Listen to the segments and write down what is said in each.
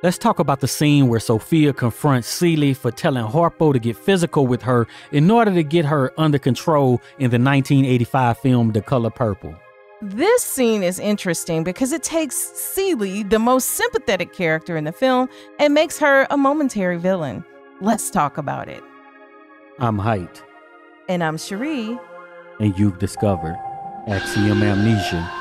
Let's talk about the scene where Sophia confronts Celie for telling Harpo to get physical with her in order to get her under control in the 1985 film The Color Purple. This scene is interesting because it takes Celie, the most sympathetic character in the film, and makes her a momentary villain. Let's talk about it. I'm Heit. And I'm Cheri. And you've discovered Axiom Amnesia.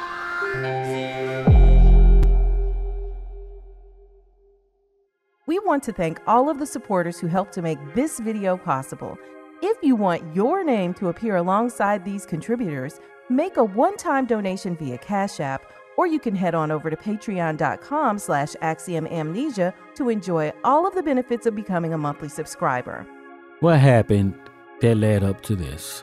We want to thank all of the supporters who helped to make this video possible. If you want your name to appear alongside these contributors, make a one-time donation via Cash App, or you can head on over to patreon.com/Axiom Amnesia to enjoy all of the benefits of becoming a monthly subscriber. What happened that led up to this?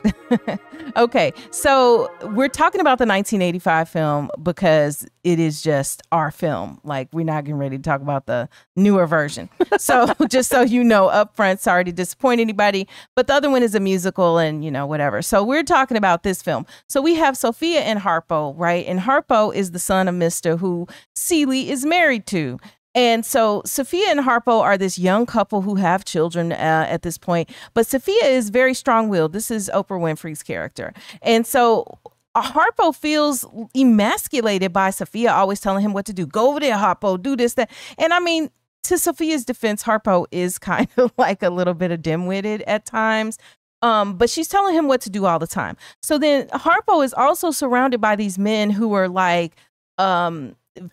Okay, so we're talking about the 1985 film because it is just our film. Like, we're not getting ready to talk about the newer version. So just so you know up front, sorry to disappoint anybody, but the other one is a musical and, you know, whatever. So we're talking about this film. So we have Sophia and Harpo, right? And Harpo is the son of Mr. who Celie is married to. And so Sophia and Harpo are this young couple who have children at this point. But Sophia is very strong-willed. This is Oprah Winfrey's character. And so Harpo feels emasculated by Sophia always telling him what to do. Go over there, Harpo, do this, that. And I mean, to Sophia's defense, Harpo is kind of like a little bit of dim-witted at times. But she's telling him what to do all the time. So then Harpo is also surrounded by these men who are like,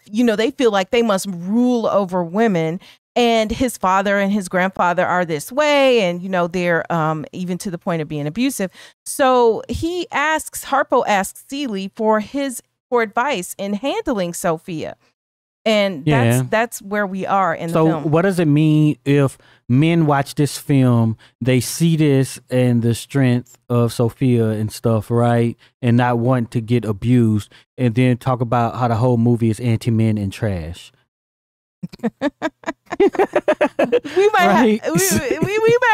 you know, they feel like they must rule over women, and his father and his grandfather are this way. And, you know, they're even to the point of being abusive. So Harpo asks Celie for advice in handling Sophia. And that's where we are in the film. So what does it mean if men watch this film, they see this and the strength of Sophia and stuff, right? And not want to get abused, and then talk about how the whole movie is anti-men and trash. we might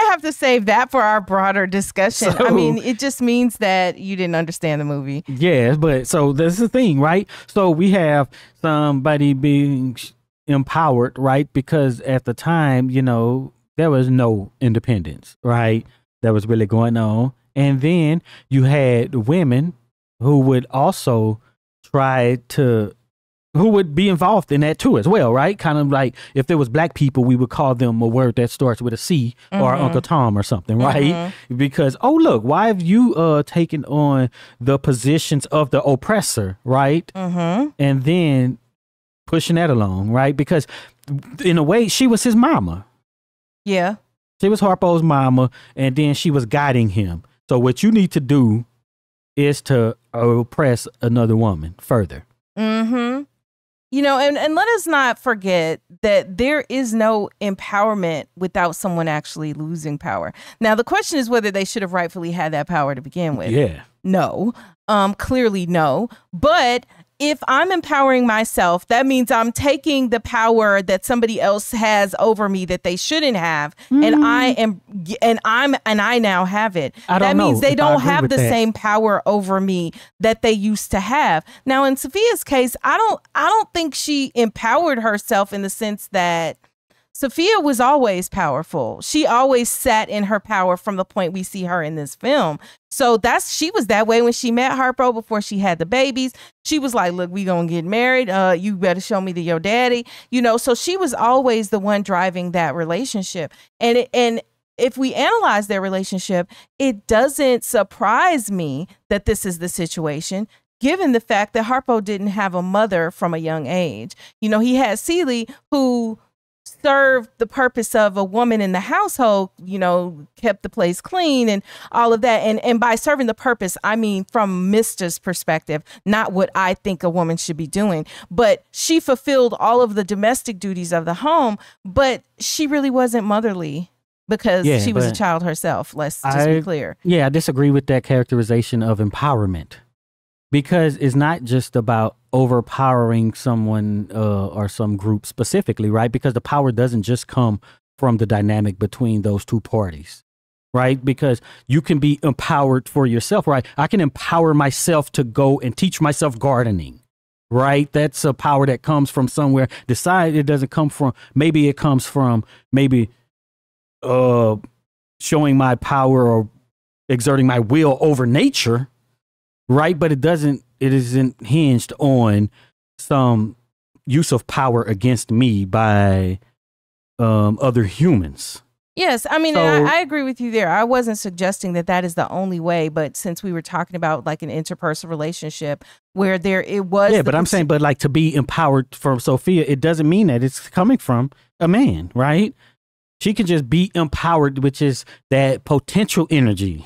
have to save that for our broader discussion. So, I mean, it just means that you didn't understand the movie. Yeah, but so that's the thing, right? So we have somebody being empowered, right? Because at the time, you know, there was no independence, right? That was really going on. And then you had women who would also who would be involved in that too as well, right? Kind of like if there was black people, we would call them a word that starts with a C, or Uncle Tom or something, right? Because, oh, look, why have you taken on the positions of the oppressor, right? And then pushing that along, right? Because in a way, she was his mama. Yeah. She was Harpo's mama, and then she was guiding him. So what you need to do is to oppress another woman further. You know, and let us not forget that there is no empowerment without someone actually losing power. Now, the question is whether they should have rightfully had that power to begin with. Yeah. No. Clearly no. But if I'm empowering myself, that means I'm taking the power that somebody else has over me that they shouldn't have, and I now have it. That means they don't have the same power over me that they used to have. Now, in Sophia's case, I don't think she empowered herself in the sense that Sophia was always powerful. She always sat in her power from the point we see her in this film. So she was that way when she met Harpo before she had the babies. She was like, look, we gonna get married. You better show me your daddy. You know, so she was always the one driving that relationship. And if we analyze their relationship, it doesn't surprise me that this is the situation, given the fact that Harpo didn't have a mother from a young age. You know, he had Celie, who served the purpose of a woman in the household, you know, kept the place clean and all of that. And by serving the purpose, I mean from Mr.'s perspective, not what I think a woman should be doing. But she fulfilled all of the domestic duties of the home, but she really wasn't motherly because she was a child herself. Let's just be clear. Yeah, I disagree with that characterization of empowerment. Because it's not just about overpowering someone or some group specifically, right? Because the power doesn't just come from the dynamic between those two parties, right? Because you can be empowered for yourself, right? I can empower myself to go and teach myself gardening, right? That's a power that comes from somewhere. Decide it doesn't come from, maybe it comes from showing my power or exerting my will over nature, right? But it isn't hinged on some use of power against me by other humans. Yes, I mean, and I agree with you there. I wasn't suggesting that is the only way, but since we were talking about like an interpersonal relationship where it was. Yeah, but I'm saying, but like to be empowered from Sophia, it doesn't mean that it's coming from a man, right? She can just be empowered, which is that potential energy.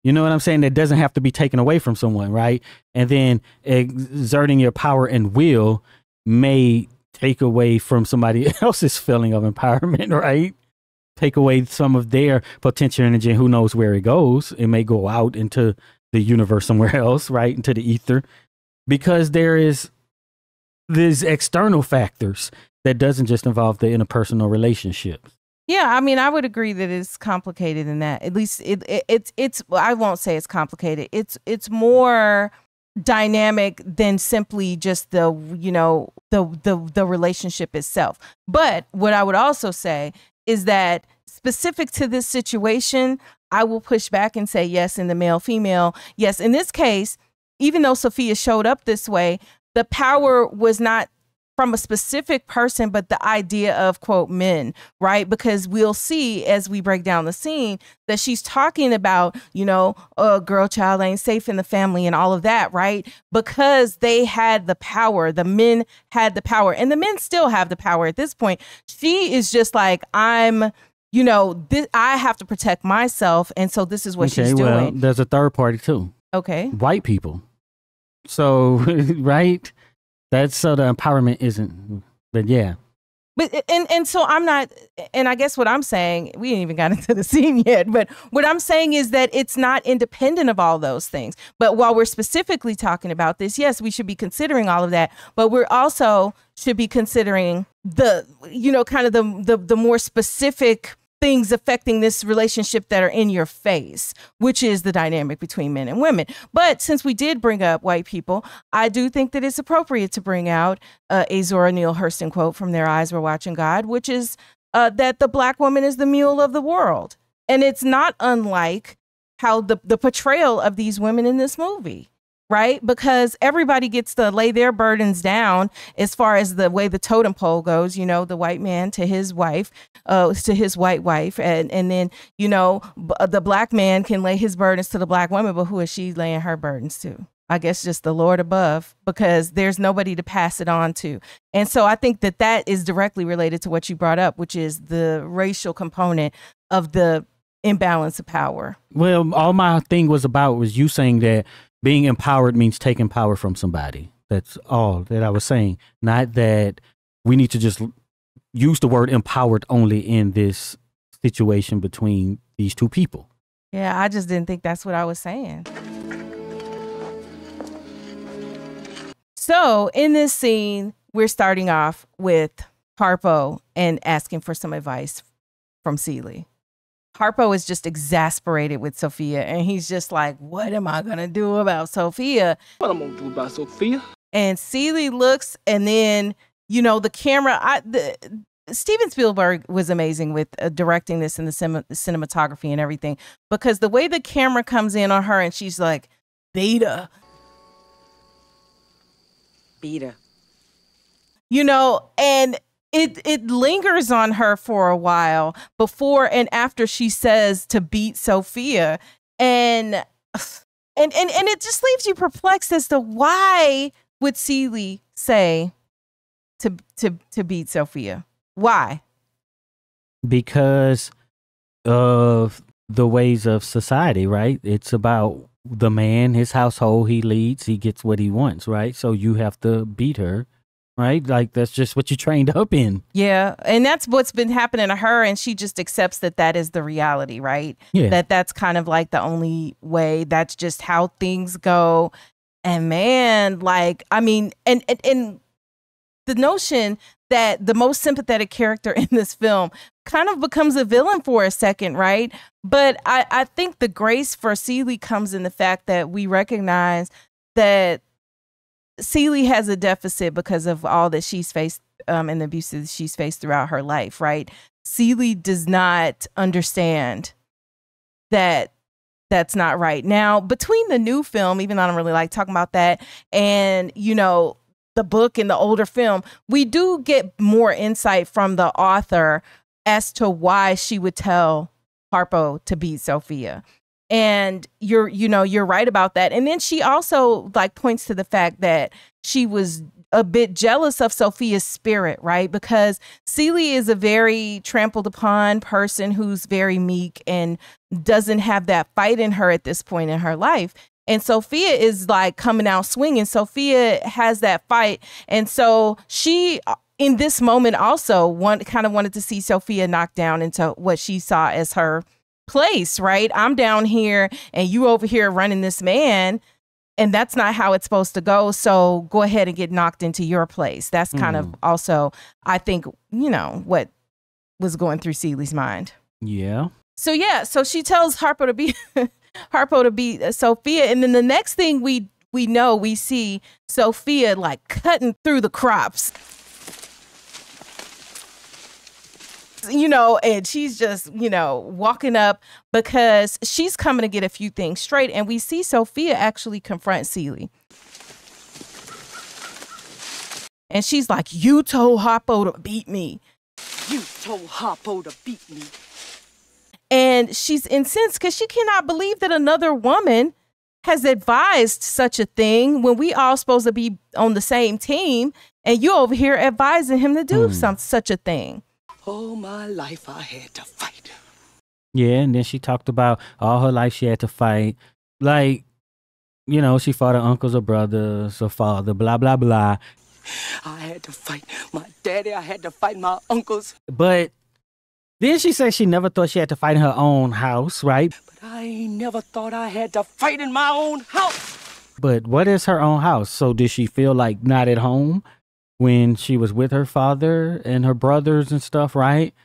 You know what I'm saying? That doesn't have to be taken away from someone, right? And then exerting your power and will may take away from somebody else's feeling of empowerment, right? Take away some of their potential energy, and who knows where it goes. It may go out into the universe somewhere else, right? Into the ether, because there's external factors that doesn't just involve the interpersonal relationships. Yeah, I mean, I would agree that it's complicated than that. At least it's I won't say it's complicated. It's more dynamic than simply just the relationship itself. But what I would also say is that specific to this situation, I will push back and say yes in the male female. Yes, in this case, even though Sophia showed up this way, the power was not from a specific person, but the idea of, quote, men, right? Because we'll see as we break down the scene that she's talking about, a girl child ain't safe in the family and all of that, right? Because they had the power. The men had the power, and the men still have the power at this point. She is just like, I have to protect myself. And so this is what she's doing. Well, there's a third party too. Okay. White people. So, right? That's so the empowerment isn't, but yeah. But and so I'm not, and I guess what I'm saying, we ain't even got into the scene yet, but what I'm saying is that it's not independent of all those things. But while we're specifically talking about this, yes, we should be considering all of that, but we're also should be considering the, kind of the more specific things affecting this relationship that are in your face, which is the dynamic between men and women. But since we did bring up white people, I do think that it's appropriate to bring out a Zora Neale Hurston quote from Their Eyes Were Watching God, which is that the black woman is the mule of the world. And it's not unlike how the portrayal of these women in this movie, right? Because everybody gets to lay their burdens down as far as the way the totem pole goes, the white man to his wife, to his white wife. And then, the black man can lay his burdens to the black woman, but who is she laying her burdens to? I guess just the Lord above, because there's nobody to pass it on to. And so I think that is directly related to what you brought up, which is the racial component of the imbalance of power. Well, all my thing was you saying that being empowered means taking power from somebody. That's all that I was saying. Not that we need to just use the word empowered only in this situation between these two people. Yeah, I just didn't think that's what I was saying. So in this scene, we're starting off with Harpo and asking for some advice from Celie. Harpo is just exasperated with Sophia, and he's just like, what am I going to do about Sophia? What am I going to do about Sophia? And Celie looks, and then, the camera, Steven Spielberg was amazing with directing this and the cinematography and everything, because the way the camera comes in on her and she's like, Beta. And it lingers on her for a while before and after she says to beat Sophia, and it just leaves you perplexed as to why would Celie say to beat Sophia? Why? Because of the ways of society, right? It's about the man, his household, he leads, he gets what he wants, right? So you have to beat her. Right? Like, that's just what you trained up in. Yeah. And that's what's been happening to her. And she just accepts that is the reality, right? Yeah. That's kind of like the only way. That's just how things go. And man, and the notion that the most sympathetic character in this film kind of becomes a villain for a second, right? But I think the grace for Celie comes in the fact that we recognize that Celie has a deficit because of all that she's faced and the abuse that she's faced throughout her life, right? Celie does not understand that that's not right. Now, between the new film, even though I don't really like talking about that, and, you know, the book and the older film, we do get more insight from the author as to why she would tell Harpo to beat Sophia. And you're right about that. And then she also like points to the fact that she was a bit jealous of Sophia's spirit, right? Because Celie is a very trampled upon person who's very meek and doesn't have that fight in her at this point in her life. And Sophia is like coming out swinging. Sophia has that fight. And so she, in this moment also, kind of wanted to see Sophia knocked down into what she saw as her place, right? I'm down here and you over here running this man. And that's not how it's supposed to go. So go ahead and get knocked into your place. That's kind of also, I think, you know, what was going through Celie's mind. Yeah. So she tells Harpo to beat Sophia. And then the next thing we see Sophia like cutting through the crops. You know, and she's just, you know, walking up because she's coming to get a few things straight. And we see Sophia actually confront Celie. And she's like, you told Harpo to beat me. You told Harpo to beat me. And she's incensed because she cannot believe that another woman has advised such a thing when we all supposed to be on the same team. And you over here advising him to do such a thing. All my life I had to fight. Yeah, and then she talked about all her life she had to fight. Like, you know, she fought her uncles or brothers or father, blah, blah, blah. I had to fight my daddy. I had to fight my uncles. But then she said she never thought she had to fight in her own house, right? But I never thought I had to fight in my own house. But what is her own house? So did she feel like not at home when she was with her father and her brothers and stuff, right?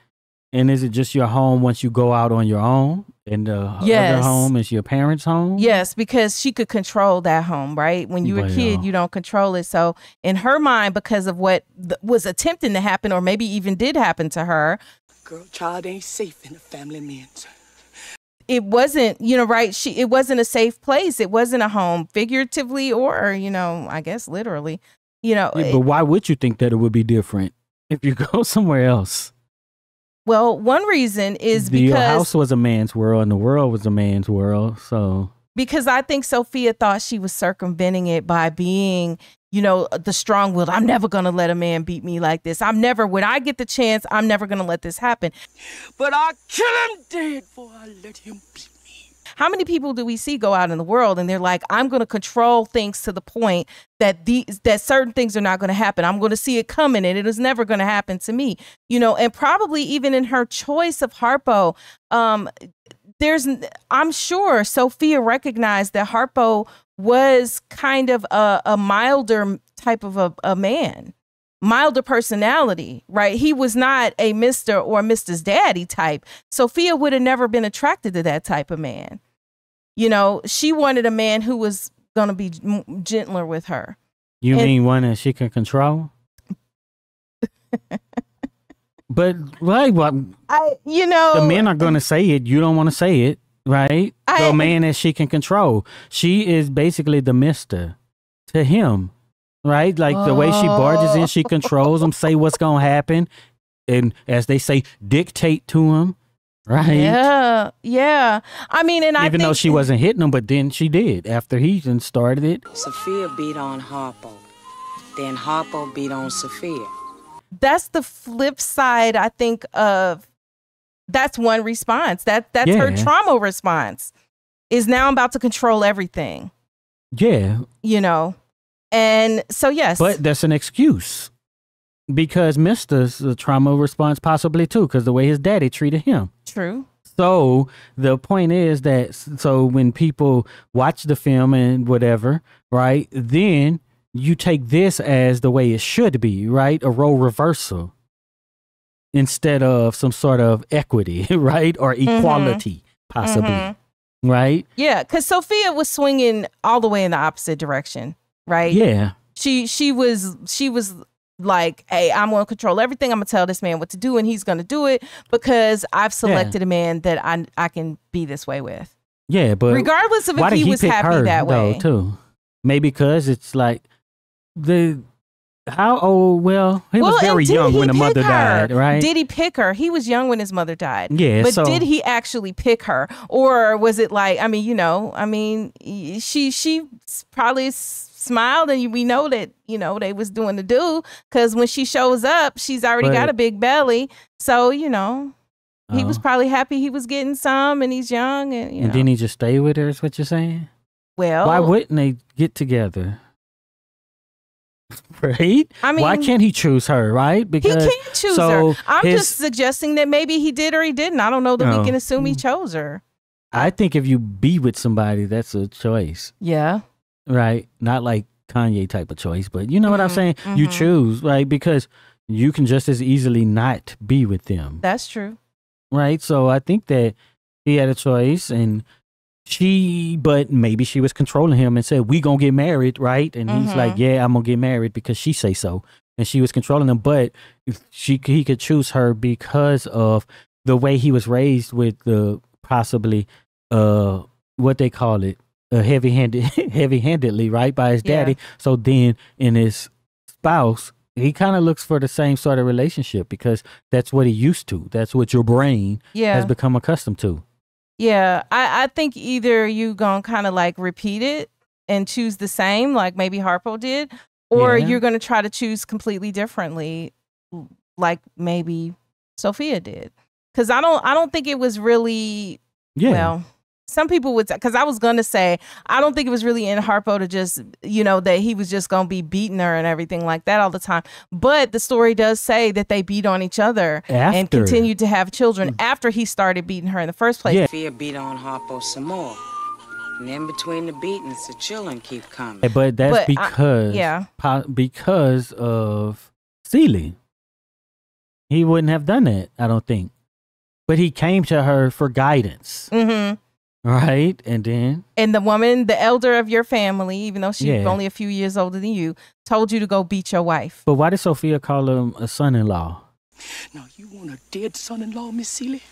And is it just your home once you go out on your own? And the other home is your parents' home? Yes, because she could control that home, right? When you're a kid, you don't control it. So in her mind, because of what was attempting to happen or maybe even did happen to her. Girl, child ain't safe in the family man's. It wasn't, you know, right? It wasn't a safe place. It wasn't a home, figuratively or, you know, I guess literally. You know, yeah, but why would you think that it would be different if you go somewhere else? Well, one reason is because your house was a man's world and the world was a man's world. So because I think Sophia thought she was circumventing it by being, you know, the strong-willed. I'm never going to let a man beat me like this. When I get the chance, I'm never going to let this happen. But I kill him dead before I let him beat me. How many people do we see go out in the world and they're like, I'm going to control things to the point that certain things are not going to happen. I'm going to see it coming and it is never going to happen to me, you know, and probably even in her choice of Harpo, I'm sure Sophia recognized that Harpo was kind of a milder type of a man. Milder personality, right? He was not a Mr. or Mrs. Daddy type. Sophia would have never been attracted to that type of man. You know, she wanted a man who was going to be gentler with her. You mean one that she can control? But like, what? The men are going to say it. You don't want to say it, right? The man that she can control. She is basically the mister to him. Right? Like the way she barges in, she controls him, say what's going to happen. And as they say, dictate to him. Right? Yeah. Yeah. I mean, and even though she wasn't hitting him, but then she did after he started it. Sophia beat on Harpo. Then Harpo beat on Sophia. That's the flip side, I think, of that's one response. That's her trauma response is now I'm about to control everything. Yeah. You know? And so, yes. But that's an excuse because Mister's a trauma response possibly too, because the way his daddy treated him. True. So the point is that when people watch the film and whatever, right, then you take this as the way it should be, right? A role reversal instead of some sort of equity, right? Or equality, possibly, right? Yeah, because Sophia was swinging all the way in the opposite direction. Right? Yeah. She was like, hey, I'm going to control everything. I'm going to tell this man what to do, and he's going to do it because I've selected a man that I can be this way with. Yeah, but regardless of if he was happy that way, too. Maybe because it's like how old? Well, he was very young when the mother died, right? Did he pick her? He was young when his mother died. Yeah, but did he actually pick her, or was it like? I mean, she probably smiled, and we know that they was doing the do, because when she shows up, she's already got a big belly, so he was probably happy he was getting some, and he's young, and didn't he just stay with her? Is what you're saying? Well, why wouldn't they get together? Right? I mean, why can't he choose her? Right? Because he can't choose her. I'm just suggesting that maybe he did or he didn't. I don't know that we can assume he chose her. I think if you be with somebody, that's a choice. Yeah. Right? Not like Kanye type of choice, but you know what I'm saying? You choose, right? Because you can just as easily not be with them. That's true. Right? So I think that he had a choice, and but maybe she was controlling him and said, we gonna get married, right? And he's like, yeah, I'm gonna get married because she say so. And she was controlling him, but he could choose her because of the way he was raised with the possibly what they call it, heavy-handedly, right, by his daddy. So then in his spouse, he kind of looks for the same sort of relationship because that's what he used to. That's what your brain has become accustomed to. Yeah, I think either you gonna kind of like repeat it and choose the same, like maybe Harpo did, or you're gonna try to choose completely differently, like maybe Sophia did. Because I don't think it was really well. Some people would, because I was gonna say I don't think it was really in Harpo to just that he was just gonna be beating her and everything like that all the time. But the story does say that they beat on each other and continued to have children after he started beating her in the first place. Sophia beat on Harpo some more, and in between the beatings, the children keep coming. But that's because of Celie. He wouldn't have done that, I don't think. But he came to her for guidance. Right, and the woman, the elder of your family, even though she's only a few years older than you, told you to go beat your wife. But why did Sophia call him a son-in-law? Now you want a dead son-in-law, Miss Celie?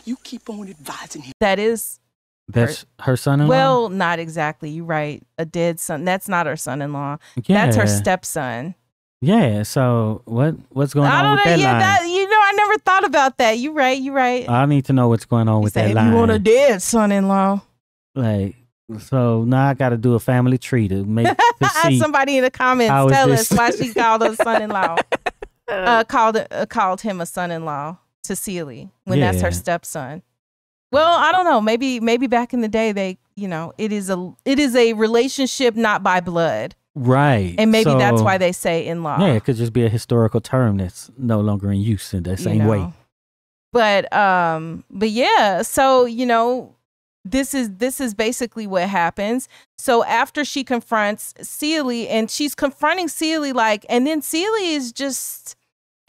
You keep on advising him. That's her son-in-law? Well, not exactly. You're right. A dead son. That's not her son-in-law. That's her stepson. Yeah. So what's going on with that line? I never thought about that. You're right. I need to know what's going on with that line. You want a dead son-in-law? Like, so now I got to do a family tree to see. Somebody in the comments tell us why she called her son-in-law. Called him a son-in-law to Celie when that's her stepson. Well, I don't know. Maybe back in the day they, it is a relationship not by blood. Right. And maybe that's why they say in-law. Yeah, it could just be a historical term that's no longer in use in the same way. But yeah, so this is basically what happens. So after she confronts Celie, and she's confronting Celie and then Celie is just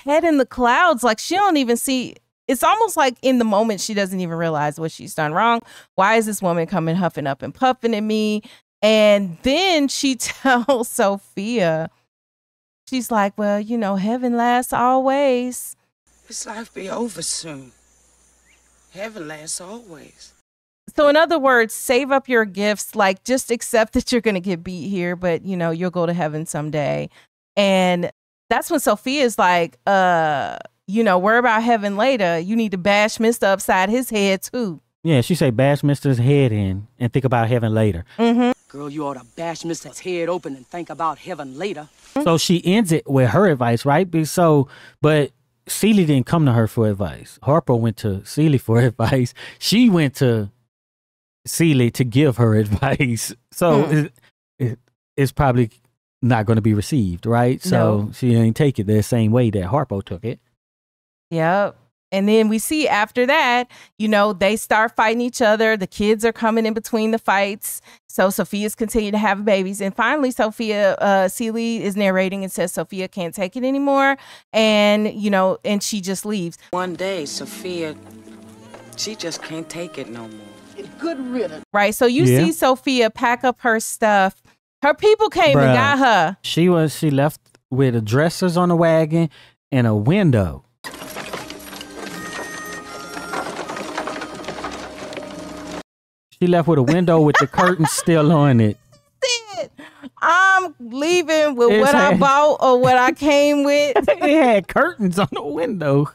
head in the clouds, like she don't even see. It's almost like in the moment she doesn't even realize what she's done wrong. Why is this woman coming huffing up and puffing at me? And then she tells Sophia, she's like, well, heaven lasts always. This life be over soon. Heaven lasts always. So in other words, save up your gifts, like just accept that you're going to get beat here, but you'll go to heaven someday. And that's when Sophia's like, worry about heaven later. You need to bash Mr. upside his head too. Yeah, she say bash Mr.'s head in and think about heaven later. Girl, you ought to bash Mr.'s head open and think about heaven later. So she ends it with her advice, right? But Celie didn't come to her for advice. Harpo went to Celie for advice. She went to Celie to give her advice. So it's probably not going to be received, right? So she didn't take it the same way that Harpo took it. Yep. And then we see after that, they start fighting each other. The kids are coming in between the fights. So Sophia's continuing to have babies. And finally, Celie is narrating and says Sophia can't take it anymore. And, and she just leaves. One day, Sophia, she just can't take it no more. Good riddance. Right. So you see Sophia pack up her stuff, Her people came and got her. She left with the dressers on the wagon and a window. She left with a window with the curtains still on it. I'm leaving with what I bought or what I came with. It had curtains on the window.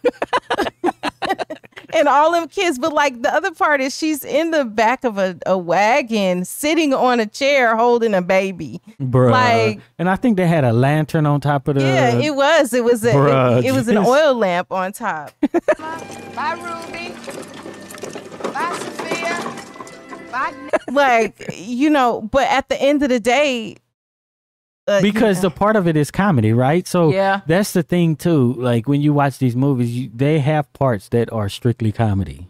And all them kids. But like the other part is she's in the back of a wagon sitting on a chair holding a baby. Bruh. Like, and I think they had a lantern on top of the... Yeah, it was. It was an oil lamp on top. Bye, Ruby. Bye, Sophia. Like, you know, but at the end of the day, because the part of it is comedy, right? So that's the thing too. Like when you watch these movies, they have parts that are strictly comedy.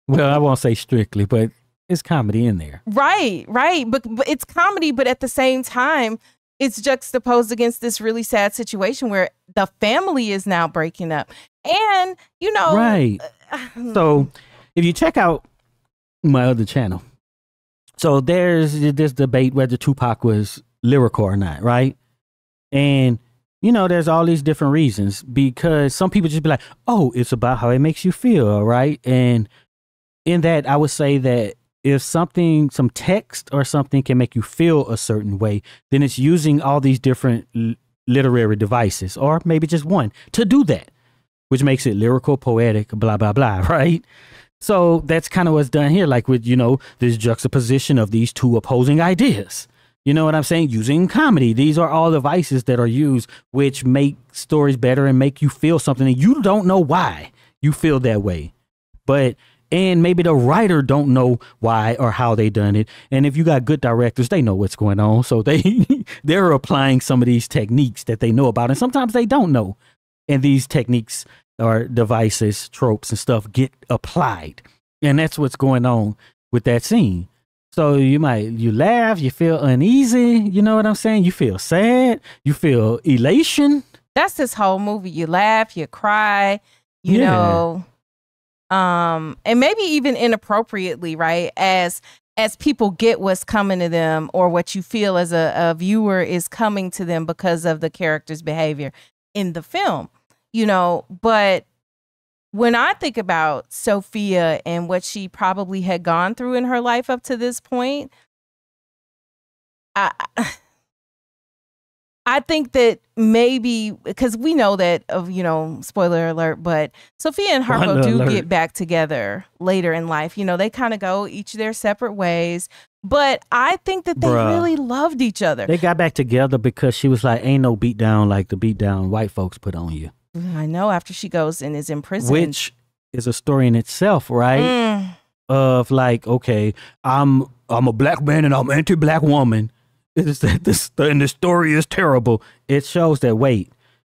Well, I won't say strictly, but it's comedy in there. Right. But it's comedy, but at the same time, it's juxtaposed against this really sad situation where the family is now breaking up. And, you know. Right. So if you check out my other channel, so there's this debate whether Tupac was lyrical or not, right? And you know, there's all these different reasons, because some people just be like, oh, it's about how it makes you feel, right? And in that, I would say that if some text or something can make you feel a certain way, then it's using all these different literary devices, or maybe just one, to do that, which makes it lyrical, poetic, blah, blah, blah, right? So that's kind of what's done here, like with, you know, this juxtaposition of these two opposing ideas. You know what I'm saying? Using comedy. These are all devices that are used, which make stories better and make you feel something, and you don't know why you feel that way. And maybe the writer don't know why or how they done it. And if you got good directors, they know what's going on. So they're applying some of these techniques that they know about, and sometimes they don't know. And these techniques or devices, tropes and stuff get applied. And that's what's going on with that scene. So you laugh, you feel uneasy, you know what I'm saying? You feel sad, you feel elation. That's this whole movie. You laugh, you cry, you know, and maybe even inappropriately, right? As people get what's coming to them, or what you feel as a viewer is coming to them because of the character's behavior in the film. You know, but when I think about Sophia and what she probably had gone through in her life up to this point, I think that maybe, because we know that, you know, spoiler alert, but Sophia and Harpo do get back together later in life. You know, they kind of go each their separate ways. But I think that they really loved each other. They got back together because she was like, ain't no beat down like the beat down white folks put on you. I know, after she goes and is in prison. Which is a story in itself, right? Of like, okay, I'm a black man and I'm anti-black woman. And the story is terrible. It shows that, wait,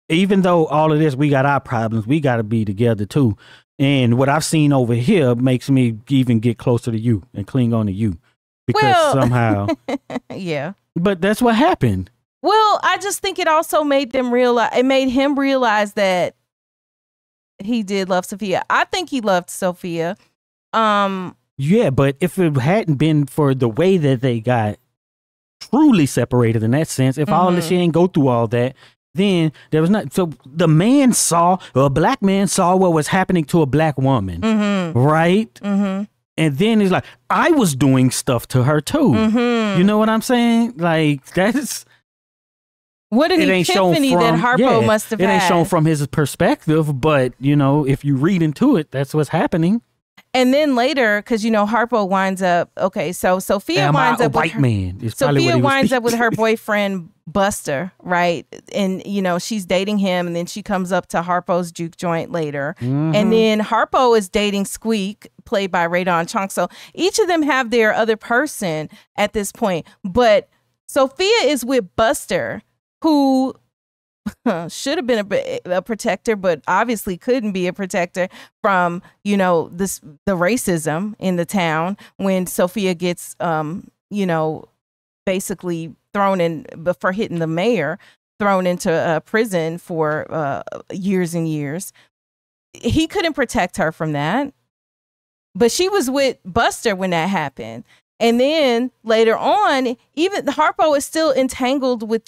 even though all of this, we got our problems, we got to be together too. And what I've seen over here makes me even get closer to you and cling on to you. Because somehow. Yeah. But that's what happened. Well, I just think it also made them realize, it made him realize that he did love Sophia. I think he loved Sophia. Yeah, but if it hadn't been for the way that they got truly separated in that sense, if all this, she ain't go through all that, then there was not. So the man saw, or a black man saw what was happening to a black woman, right? And then he's like, I was doing stuff to her too. You know what I'm saying? Like, that's... What an epiphany that Harpo must have had. It ain't shown from his perspective, but, you know, if you read into it, that's what's happening. And then later, because, you know, Harpo winds up, okay, so Sophia winds up with Sophia winds up with her boyfriend, Buster, right? And, you know, she's dating him, and then she comes up to Harpo's juke joint later. And then Harpo is dating Squeak, played by Radon Chong. So each of them have their other person at this point. But Sophia is with Buster, who should have been a protector, but obviously couldn't be a protector from, you know, the racism in the town when Sophia gets, you know, basically thrown in for hitting the mayor, thrown into prison for years and years. He couldn't protect her from that, but she was with Buster when that happened. And then later on, even Harpo is still entangled with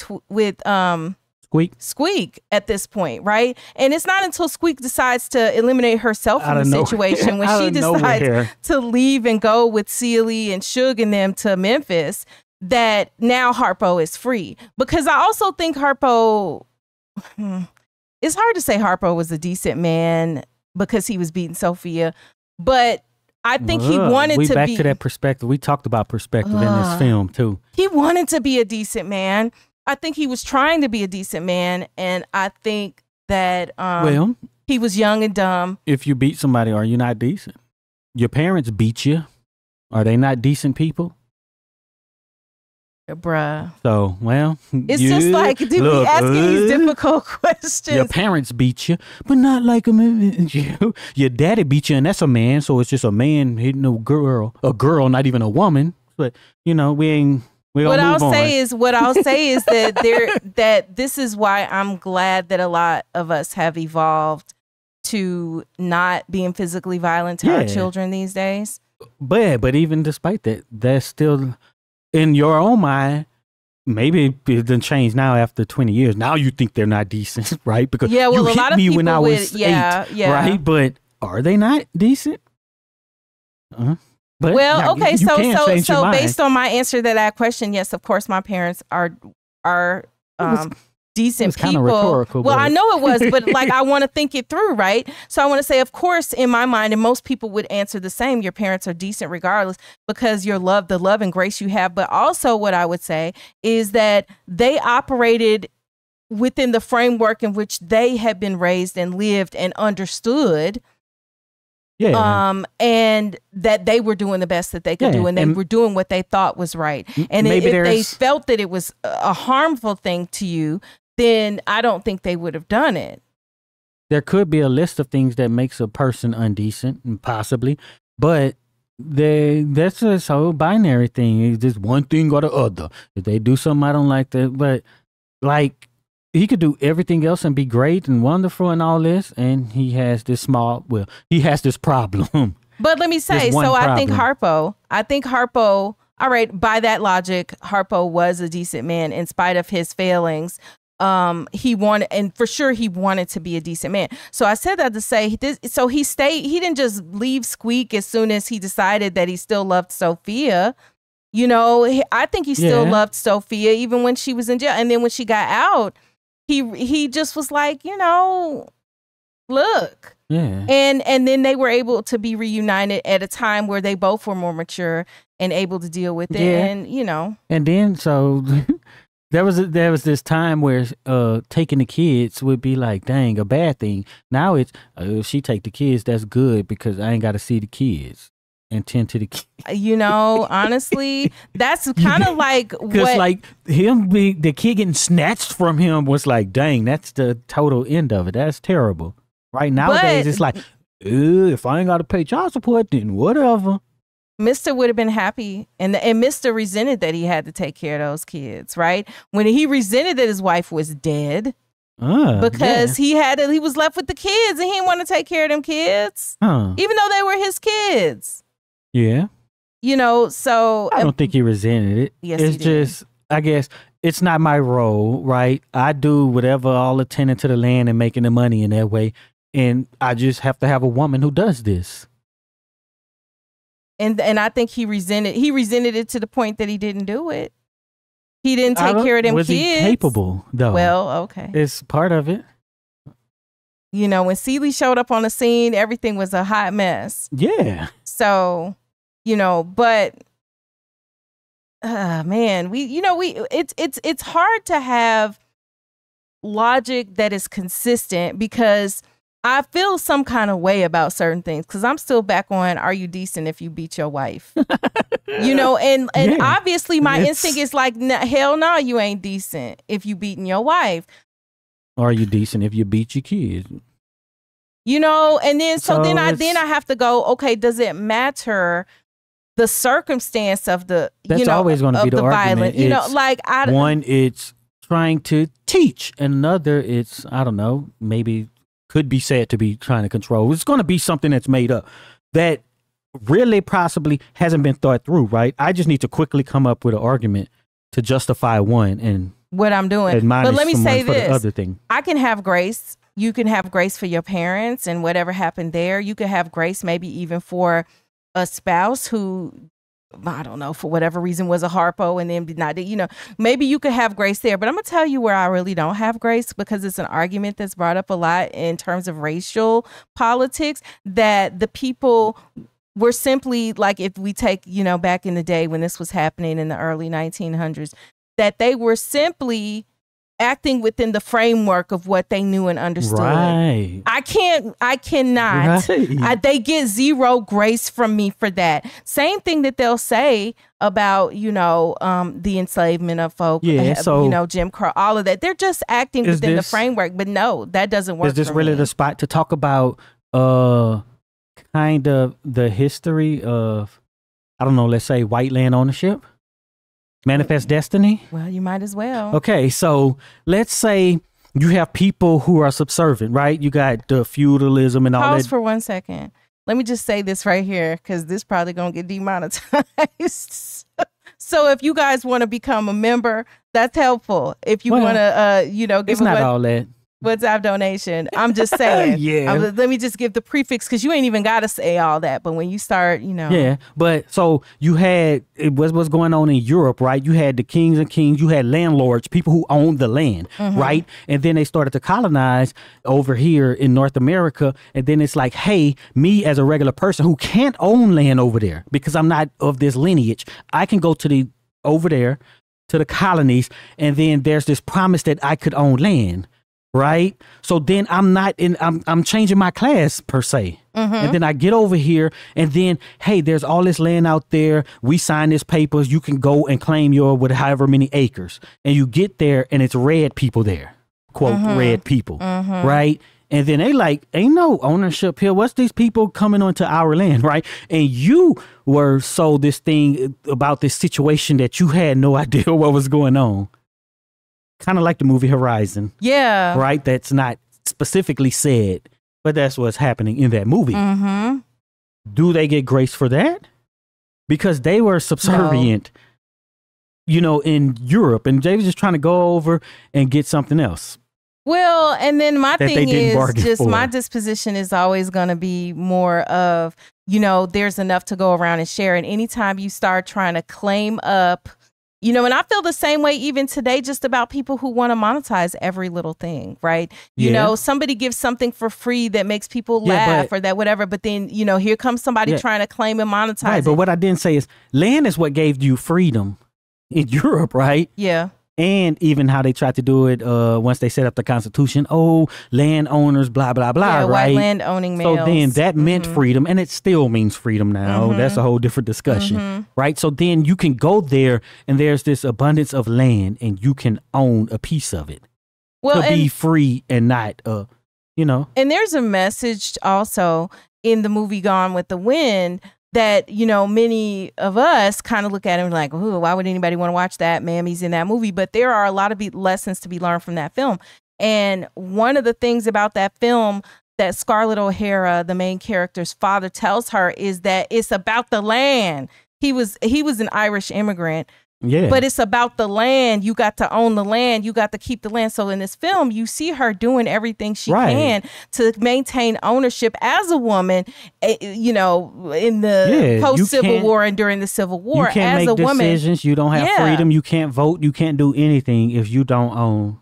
Squeak at this point, right? And it's not until Squeak decides to eliminate herself from the situation when she decides to leave and go with Celie and Suge and them to Memphis that now Harpo is free. Because I also think Harpo, it's hard to say Harpo was a decent man because he was beating Sophia, but I think he wanted to be. Back to that perspective. We talked about perspective in this film too. He wanted to be a decent man. I think he was trying to be a decent man, and I think that he was young and dumb. If you beat somebody, are you not decent? Your parents beat you. Are they not decent people? Bruh. So, well, it's just like, dude, we asking these difficult questions. Your parents beat you, but not like you. Your daddy beat you, and that's a man, so it's just a man hitting a girl, not even a woman. But, you know, what I'll say is that that this is why I'm glad that a lot of us have evolved to not being physically violent to our children these days. But even despite that, that's still in your own mind. Maybe it didn't change now after 20 years. Now you think they're not decent, right? Because you a hit lot of me people when I was 8, right? But are they not decent? But well, okay, so based on my answer to that question, yes, of course, my parents are decent people. Kind of rhetorical. Well, I know it was, but like I want to think it through, right? So I want to say, of course, in my mind, and most people would answer the same. Your parents are decent regardless because the love and grace you have. But also, what I would say is that they operated within the framework in which they had been raised and lived and understood. Yeah. And that they were doing the best that they could do, and they were doing what they thought was right. And if they felt that it was a harmful thing to you, then I don't think they would have done it. There could be a list of things that makes a person undecent, and possibly, but that's a whole binary thing. It's just one thing or the other. If they do something I don't like, that, but like. He could do everything else and be great and wonderful and all this, and he has this problem. But let me say, so I think Harpo, all right, by that logic, Harpo was a decent man in spite of his failings. He wanted to be a decent man. So I said that to say this. So he didn't just leave Squeak as soon as he decided that he still loved Sophia. You know, I think he still loved Sophia even when she was in jail. And then when she got out, he just was like, you know, look. Yeah. And then they were able to be reunited at a time where they both were more mature and able to deal with it. Yeah. And, you know. And then so there was this time where taking the kids would be like, dang, a bad thing. Now it's if she take the kids, that's good because I ain't got to see the kids. And tend to the kid. You know, honestly, that's kind of like what. Because like the kid getting snatched from him was like, dang, that's the total end of it. That's terrible. Right nowadays, it's like, if I ain't got to pay child support, then whatever. Mr. would have been happy, and Mr. resented that he had to take care of those kids. Right when he resented that his wife was dead. Because he was left with the kids and he didn't want to take care of them kids, even though they were his kids. Yeah. You know, so I don't think he resented it. Yes, it's just, I guess, it's not my role, right? I do whatever, all attending to the land and making the money in that way. And I just have to have a woman who does this. And I think he resented it to the point that he didn't do it. He didn't take care of them kids. Was he capable, though? Well, okay. It's part of it. You know, when Celie showed up on the scene, everything was a hot mess. Yeah. So, you know, but man, it's hard to have logic that is consistent because I feel some kind of way about certain things because I'm still back on, are you decent if you beat your wife? You know, and obviously my instinct is like, hell no, you ain't decent if you beating your wife. Are you decent if you beat your kids? You know, and then then I have to go, okay, does it matter the circumstance of the always going to be the argument. You know, like one, it's trying to teach, and another, it's I don't know, maybe could be said to be trying to control. It's going to be something that's made up. That really possibly hasn't been thought through, right? I just need to quickly come up with an argument to justify one and what I'm doing. But let me say this. The other thing. I can have grace. You can have grace for your parents and whatever happened there. You can have grace maybe even for a spouse who, I don't know, for whatever reason was a Harpo and then did not, maybe you could have grace there. But I'm going to tell you where I really don't have grace, because it's an argument that's brought up a lot in terms of racial politics, that the people were simply like, if we take, back in the day when this was happening in the early 1900s, that they were simply acting within the framework of what they knew and understood. Right. I cannot. Right. They get zero grace from me for that. Same thing that they'll say about, the enslavement of folk, Jim Crow, all of that. They're just acting within the framework. But no, that doesn't work. Is this really the spot to talk about kind of the history of, I don't know, let's say white land ownership? Manifest Destiny? Well, you might as well. Okay, so let's say you have people who are subservient, right? You got the feudalism and all that. Pause for 1 second. Let me just say this right here, because this probably going to get demonetized. So if you guys want to become a member, that's helpful. If you want to, give it's not all that. WhatsApp donation. I'm just saying. Yeah. Let me just give the prefix, because you ain't even got to say all that. But when you start, Yeah, but so you had, what's going on in Europe, right? You had the kings and kings. You had landlords, people who owned the land, right? And then they started to colonize over here in North America. And then it's like, hey, me as a regular person who can't own land over there because I'm not of this lineage, I can go to over there to the colonies. And then there's this promise that I could own land. Right. So then I'm changing my class per se. And then I get over here and then, hey, there's all this land out there. We sign this papers. You can go and claim your with however many acres. And you get there and it's red people there, quote, red people. Right. And then they like, ain't no ownership here. What's these people coming onto our land? Right. And you were sold this thing about this situation that you had no idea what was going on. Kind of like the movie Horizon. Yeah. Right? That's not specifically said, but that's what's happening in that movie. Do they get grace for that? Because they were subservient, in Europe, and they were just trying to go over and get something else. Well, and then my thing is just for. My disposition is always going to be more of, there's enough to go around and share. And anytime you start trying to claim up, and I feel the same way even today, just about people who want to monetize every little thing, right? Somebody gives something for free that makes people laugh or that whatever. But then, here comes somebody trying to claim and monetize it. But what I didn't say is land is what gave you freedom in Europe, right? Yeah. And even how they tried to do it once they set up the Constitution. Oh, landowners, blah, blah, blah, right? White land owning males. So then that meant freedom, and it still means freedom now. That's a whole different discussion, right? So then you can go there, and there's this abundance of land, and you can own a piece of it. To be free and not, And there's a message also in the movie Gone with the Wind that, many of us kind of look at him like, ooh, why would anybody want to watch that? Mammy's in that movie. But there are a lot of lessons to be learned from that film. And one of the things about that film that Scarlett O'Hara, the main character's father, tells her is that it's about the land. He was an Irish immigrant. Yeah. But it's about the land. You got to own the land. You got to keep the land. So in this film, you see her doing everything she can to maintain ownership as a woman, in the post-Civil War and during the Civil War. You can't make decisions. You don't have freedom. You can't vote. You can't do anything if you don't own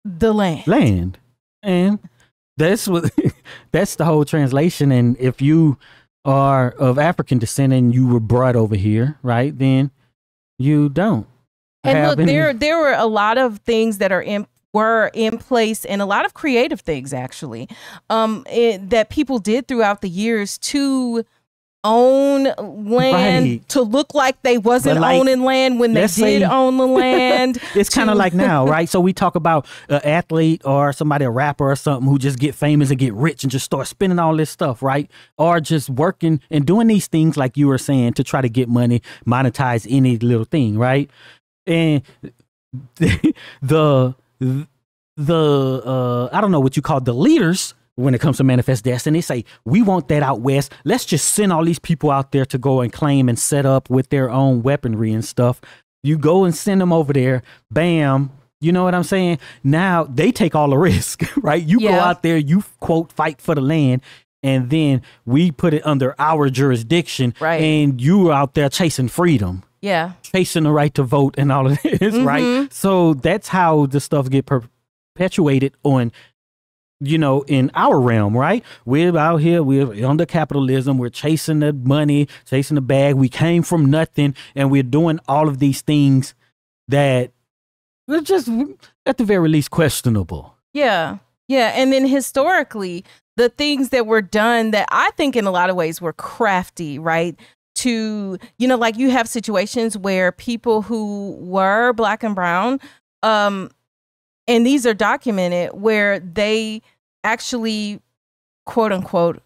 the land. And that's that's the whole translation. And if you are of African descent and you were brought over here, right, then you don't. And look, there were a lot of things that were in place, and a lot of creative things actually that people did throughout the years to own land, to look like they wasn't owning land when they did own the land. It's kind of like now, right? So we talk about an athlete or somebody, a rapper or something, who just get famous and get rich and just start spending all this stuff, right? Or just working and doing these things like you were saying to try to get money, monetize any little thing, right? And the I don't know what you call the leaders when it comes to manifest destiny, say, we want that out west. Let's just send all these people out there to go and claim and set up with their own weaponry and stuff. You go and send them over there. Bam. You know what I'm saying? Now they take all the risk, right? You go out there, you quote, fight for the land. And then we put it under our jurisdiction. Right. And you are out there chasing freedom. Yeah. Chasing the right to vote and all of this, right? So that's how the stuff get perpetuated on, you know, in our realm, right? We're out here, we're under capitalism, we're chasing the money, chasing the bag. We came from nothing, and we're doing all of these things that are just, at the very least, questionable. Yeah. Yeah. And then historically, the things that were done that I think in a lot of ways were crafty, right? To, you know, like you have situations where people who were Black and brown, and these are documented, where they actually, quote unquote,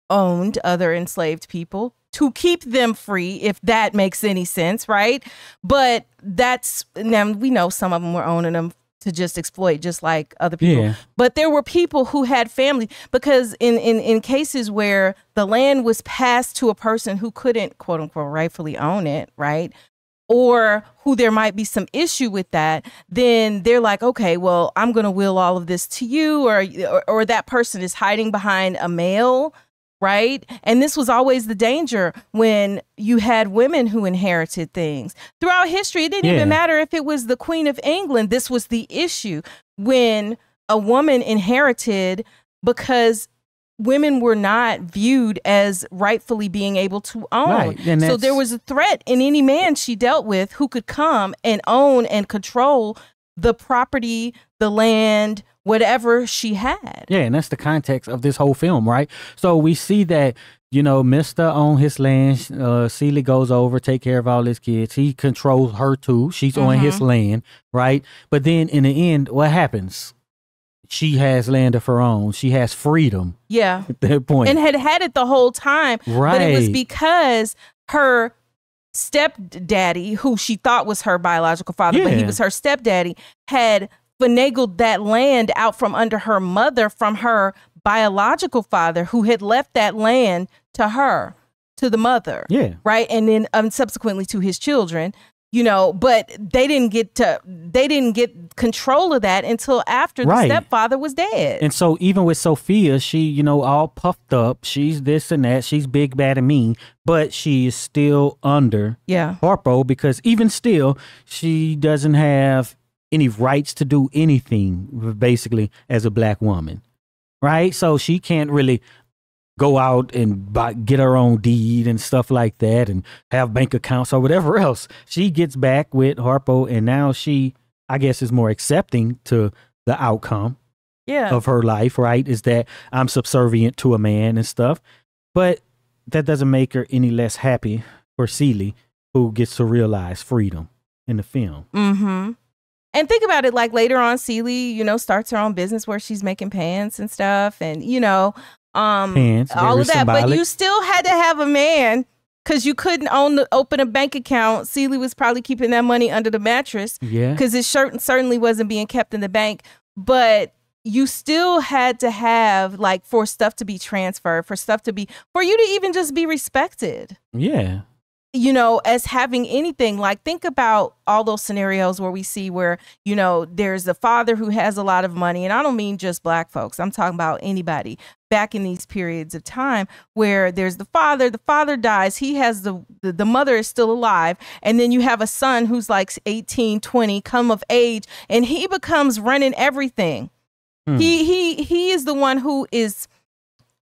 owned other enslaved people to keep them free, if that makes any sense, right? But that's, now we know some of them were owning them to just exploit, just like other people. Yeah. But there were people who had family, because in cases where the land was passed to a person who couldn't, quote unquote, rightfully own it, right? Or who there might be some issue with that, then they're like, okay, well, I'm going to will all of this to you, or that person is hiding behind a male, right? And this was always the danger when you had women who inherited things. Throughout history, it didn't even matter if it was the Queen of England. This was the issue when a woman inherited, because women were not viewed as rightfully being able to own. Right. And so there was a threat in any man she dealt with who could come and own and control the property, the land, whatever she had. Yeah, and that's the context of this whole film, right? So we see that, you know, Mr. on his land, Celie goes over, take care of all his kids. He controls her too. She's on his land, right? But then in the end, what happens? She has land of her own. She has freedom. Yeah. At that point. And had it the whole time. Right. But it was because her stepdaddy, who she thought was her biological father, but he was her stepdaddy, had finagled that land out from under her mother from her biological father, who had left that land to her, to the mother. Yeah. Right. And then subsequently to his children, you know, but they didn't get control of that until after the stepfather was dead. And so even with Sophia, she, you know, all puffed up, she's this and that, she's big, bad, and mean, but she is still under Harpo, because even still, she doesn't have any rights to do anything, basically, as a Black woman, right? So she can't really go out and get her own deed and stuff like that and have bank accounts or whatever else. She gets back with Harpo, and now she, I guess, is more accepting to the outcome of her life, right? Is that I'm subservient to a man and stuff. But that doesn't make her any less happy for Celie, who gets to realize freedom in the film. Mm-hmm. And think about it, like later on, Celie, you know, starts her own business where she's making pants and stuff, and, you know, pants, all of that. symbolic. But you still had to have a man, because you couldn't open a bank account. Celie was probably keeping that money under the mattress, because it certainly wasn't being kept in the bank. But you still had to have, like, for stuff to be transferred, for you to even just be respected. Yeah. You know, as having anything. Like, think about all those scenarios where we see where, you know, there's a father who has a lot of money. And I don't mean just Black folks. I'm talking about anybody back in these periods of time where there's the father dies. He has the mother is still alive. And then you have a son who's like 18, 20, come of age, and he becomes running everything. He is the one who is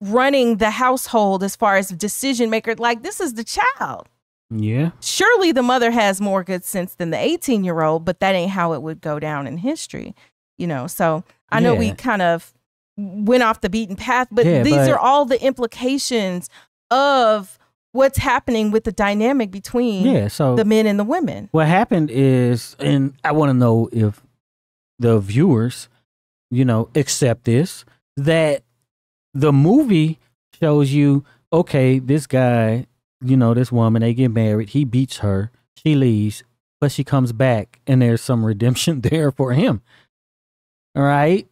running the household as far as decision maker. Like, this is the child. Yeah. Surely the mother has more good sense than the 18-year-old, but that ain't how it would go down in history, you know. So I know we kind of went off the beaten path, but these are all the implications of what's happening with the dynamic between the men and the women. What happened is, and I want to know if the viewers, you know, accept this, that the movie shows you, okay, this guy, you know, this woman, they get married, he beats her, she leaves, but she comes back and there's some redemption there for him. All right.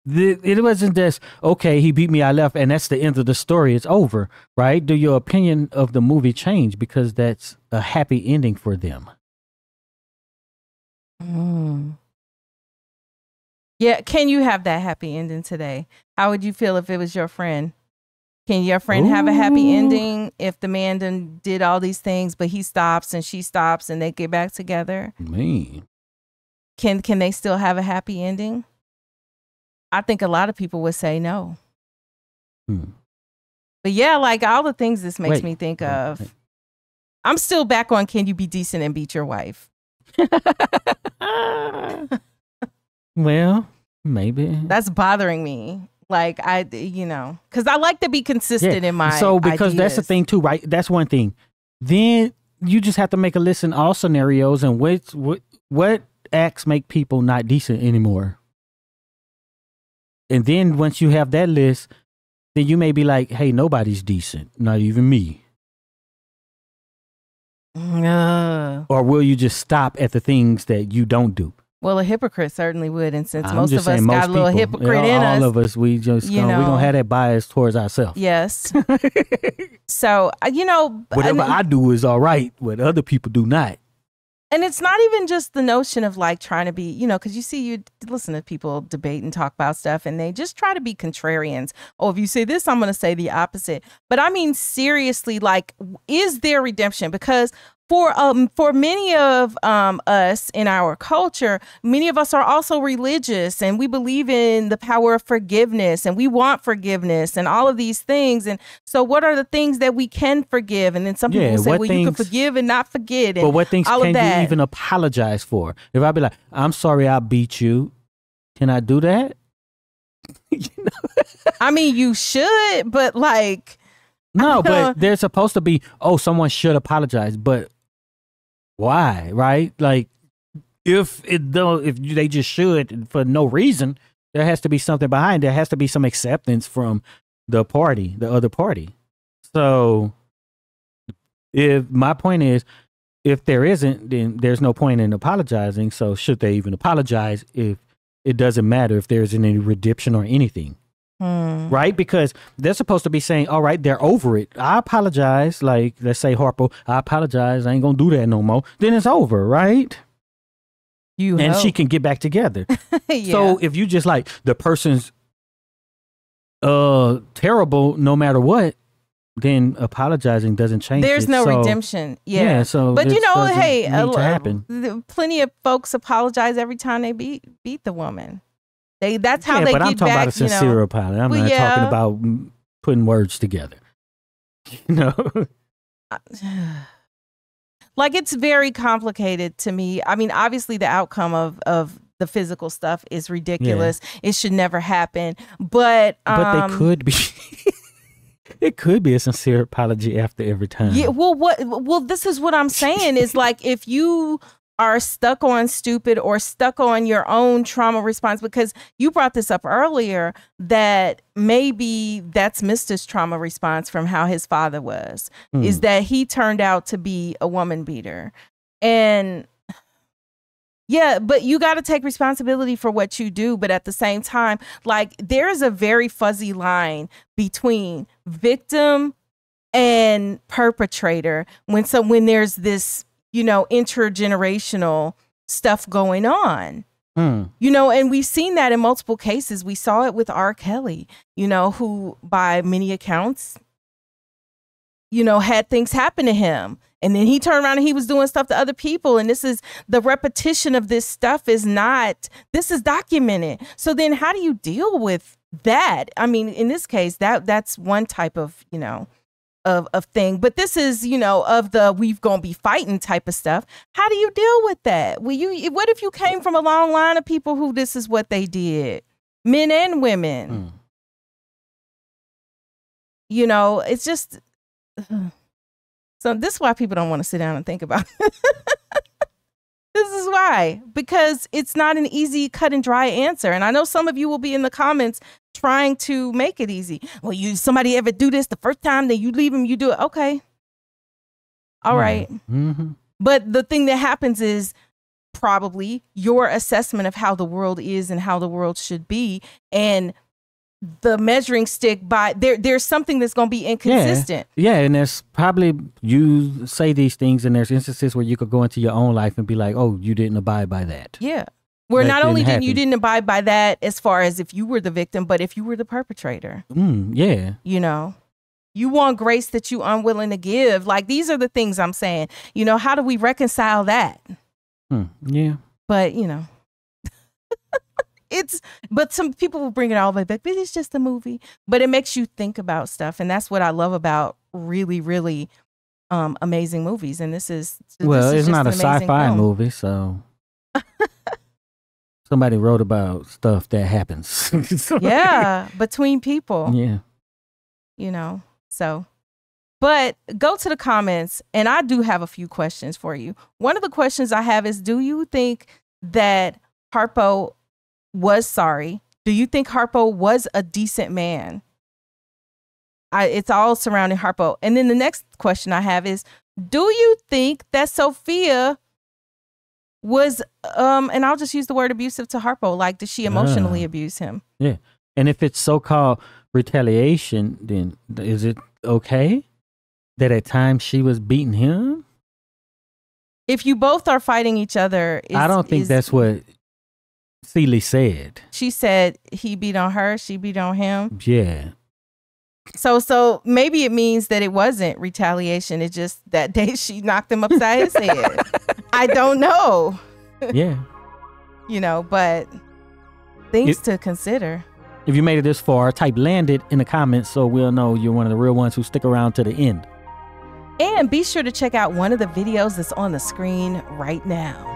It wasn't just, okay, he beat me, I left, and that's the end of the story. It's over, right? Do your opinion of the movie change because that's a happy ending for them? Yeah, can you have that happy ending today? How would you feel if it was your friend? Can your friend have a happy ending if the man did all these things, but he stops and she stops and they get back together? Man. Can they still have a happy ending? I think a lot of people would say no. But yeah, like all the things this makes me think of. I'm still back on, can you be decent and beat your wife? Well, maybe. That's bothering me. Like, because I like to be consistent in my So, because ideas. that's the thing too, right? That's one thing. Then you just have to make a list in all scenarios and what acts make people not decent anymore. And then once you have that list, then you may be like, hey, nobody's decent, not even me. Or will you just stop at the things that you don't do? Well, a hypocrite certainly would, and since I'm most just of us saying, got a little people, hypocrite in us. All of us, we just we don't have that bias towards ourselves. Yes. So, whatever I do is all right, what other people do not. And it's not even just the notion of like trying to be, because you listen to people debate and talk about stuff and they just try to be contrarians. Oh, if you say this, I'm going to say the opposite. But I mean, seriously, like, is there redemption? Because for many of us in our culture, many of us are also religious and we believe in the power of forgiveness and we want forgiveness and all of these things. And so what are the things that we can forgive? And then some people say, well, you can forgive and not forget. And but what things can you even apologize for? If I be like, I'm sorry I beat you, can I do that? I mean, you should, but like... No, but there's supposed to be, someone should apologize, but why, right? Like, if they just should for no reason, there has to be something behind. There has to be some acceptance from the other party. So, if my point is, if there isn't, then there's no point in apologizing. So, should they even apologize if it doesn't matter if there isn't any redemption or anything? Right? Because they're supposed to be saying, all right, they're over it. I apologize. Like, let's say Harpo, I apologize. I ain't going to do that no more. Then it's over, right? And she can get back together. Yeah. So if you just like the person's terrible no matter what, then apologizing doesn't change. There's no redemption. Yeah. So but hey, happen. Plenty of folks apologize every time they beat the woman. That's how they get back. But I'm talking about a sincere apology. I'm not talking about putting words together. Like, it's very complicated to me. I mean, obviously the outcome of the physical stuff is ridiculous. Yeah. It should never happen. But they could be. It could be a sincere apology after every time. Yeah. Well, this is what I'm saying is like, if you are stuck on stupid or stuck on your own trauma response, because you brought this up earlier, that maybe that's Mr.'s trauma response from how his father was, is that he turned out to be a woman beater. And yeah, but you got to take responsibility for what you do. But at the same time, like, there is a very fuzzy line between victim and perpetrator when there's this, intergenerational stuff going on, and we've seen that in multiple cases. We saw it with R. Kelly, who by many accounts, had things happen to him. And then he turned around and he was doing stuff to other people. And this is the repetition of this stuff this is documented. So then how do you deal with that? I mean, in this case, that's one type of, of thing, but this is, of the we've gonna be fighting type of stuff. How do you deal with that? What if you came from a long line of people who this is what they did, men and women? It's just so this is why people don't want to sit down and think about it. This is why, because it's not an easy cut and dry answer. And I know some of you will be in the comments trying to make it easy. Well, somebody ever do this the first time, then you leave them, you do it. Okay. All right. Mm-hmm. But the thing that happens is probably your assessment of how the world is and how the world should be, and the measuring stick by there's something that's going to be inconsistent. Yeah, and there's probably, you say these things and there's instances where you could go into your own life and be like, oh, you didn't abide by that. Yeah. Where That not only didn't you happen. didn't abide by that as far as if you were the victim, but if you were the perpetrator. Yeah. You know, you want grace that you unwilling to give. Like, these are the things I'm saying. You know, how do we reconcile that? Yeah. But, you know, but some people will bring it all the way back. But it's just a movie. But it makes you think about stuff. And that's what I love about really, really amazing movies. And this is It's not a just an amazing sci-fi film. movie, so somebody wrote about stuff that happens. Yeah, between people. Yeah. You know, so. But go to the comments, and I do have a few questions for you. One of the questions I have is, do you think that Harpo was sorry? Do you think Harpo was a decent man? It's all surrounding Harpo. And then the next question I have is, do you think that Sophia was, and I'll just use the word abusive to Harpo, like, did she emotionally abuse him? Yeah. And if it's so-called retaliation, then is it okay that at times she was beating him? If you both are fighting each other, I don't think that's what Celie said. She said he beat on her, she beat on him. Yeah. So maybe it means that it wasn't retaliation. It just that day she knocked him upside his head. I don't know. Yeah. You know, but things to consider. If you made it this far, type landed in the comments so we'll know you're one of the real ones who stick around to the end. And be sure to check out one of the videos that's on the screen right now.